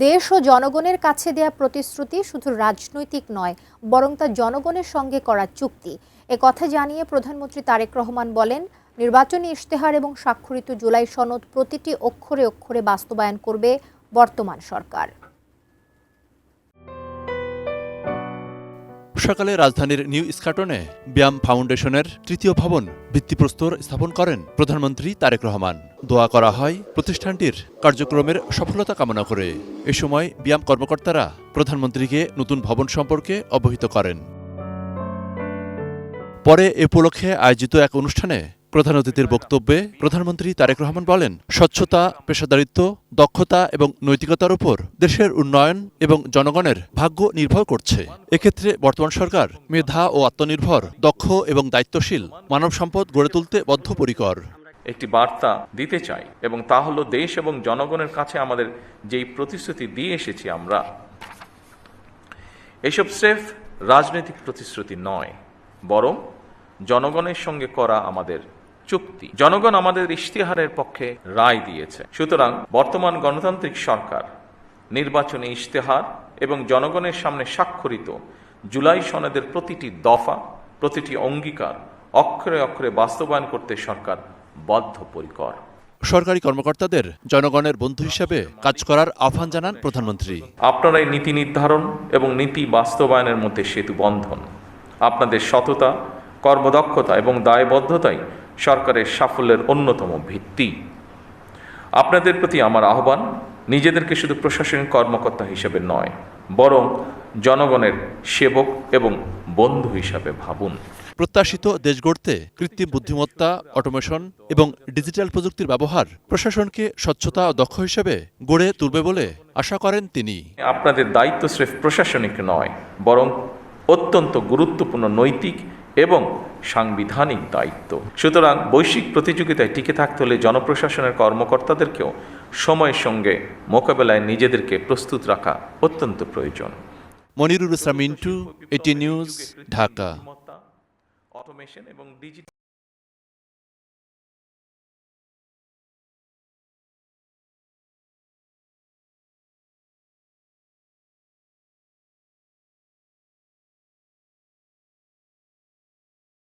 দেশ ও জনগণের কাছে দেয়া প্রতিশ্রুতি শুধু রাজনৈতিক নয়, বরং তা জনগণের সঙ্গে করা চুক্তি। এ কথা জানিয়ে প্রধানমন্ত্রী তারেক রহমান বলেন, নির্বাচনী ইশতেহার এবং স্বাক্ষরিত জুলাই সনদ প্রতিটি অক্ষরে অক্ষরে বাস্তবায়ন করবে বর্তমান সরকার। সকালে রাজধানীর নিউ ইস্কাটনে ব্যায়াম ফাউন্ডেশনের তৃতীয় ভবন ভিত্তিপ্রস্তর স্থাপন করেন প্রধানমন্ত্রী তারেক রহমান। দোয়া করা হয় প্রতিষ্ঠানটির কার্যক্রমের সফলতা কামনা করে। এ সময় ব্যায়াম কর্মকর্তারা প্রধানমন্ত্রীকে নতুন ভবন সম্পর্কে অবহিত করেন। পরে এ উপলক্ষে আয়োজিত এক অনুষ্ঠানে প্রধান অতিথির বক্তব্যে প্রধানমন্ত্রী তারেক রহমান বলেন, স্বচ্ছতা, পেশাদারিত্ব, দক্ষতা এবং নৈতিকতার উপর দেশের উন্নয়ন এবং জনগণের ভাগ্য নির্ভর করছে। এক্ষেত্রে বর্তমান সরকার মেধা ও আত্মনির্ভর, দক্ষ এবং দায়িত্বশীল মানব সম্পদ গড়ে তুলতে বদ্ধপরিকর। একটি বার্তা দিতে চাই, এবং তা হলো দেশ এবং জনগণের কাছে আমাদের যেই প্রতিশ্রুতি দিয়ে এসেছি আমরা, এসব স্রেফ রাজনৈতিক প্রতিশ্রুতি নয়, বরং জনগণের সঙ্গে করা আমাদের চুক্তি। জনগণ আমাদের ইশতেহারের পক্ষে রায় দিয়েছে। সুতরাং বর্তমান গণতান্ত্রিক সরকার নির্বাচনী ইশতেহার এবং জনগণের সামনে স্বাক্ষরিত জুলাই সনদের প্রতিটি দফা, প্রতিটি অঙ্গীকার অক্ষরে অক্ষরে বাস্তবায়ন করতে সরকার বদ্ধপরিকর। সরকারি কর্মকর্তাদের জনগণের বন্ধু হিসেবে কাজ করার আহ্বান জানান প্রধানমন্ত্রী। আপনারা এই নীতি নির্ধারণ এবং নীতি বাস্তবায়নের মধ্যে সেতু বন্ধন। আপনাদের সততা, কর্মদক্ষতা এবং দায়বদ্ধতাই সরকারের সাফল্যের অন্যতম ভিত্তি। আপনাদের প্রতি আমার আহ্বান, নিজেদেরকে শুধু প্রশাসনিক কর্মকর্তা হিসেবে নয়, বরং জনগণের সেবক এবং বন্ধু হিসাবে ভাবুন। প্রত্যাশিত দেশ গড়তে কৃত্রিম বুদ্ধিমত্তা, অটোমেশন এবং ডিজিটাল প্রযুক্তির ব্যবহার প্রশাসনকে স্বচ্ছতা ও দক্ষ হিসেবে গড়ে তুলবে বলে আশা করেন তিনি। আপনাদের দায়িত্ব স্রেফ প্রশাসনিক নয়, বরং অত্যন্ত গুরুত্বপূর্ণ নৈতিক এবং সাংবিধানিক দায়িত্ব। সুতরাং বৈশ্বিক প্রতিযোগিতায় টিকে থাকতে হলে জনপ্রশাসনের কর্মকর্তাদেরকেও সময়ের সঙ্গে মোকাবেলায় নিজেদেরকে প্রস্তুত রাখা অত্যন্ত প্রয়োজন। মনিরুল ইসলাম মিন্টু, এটি নিউজ, ঢাকা। অটোমেশন এবং ডিজিটাল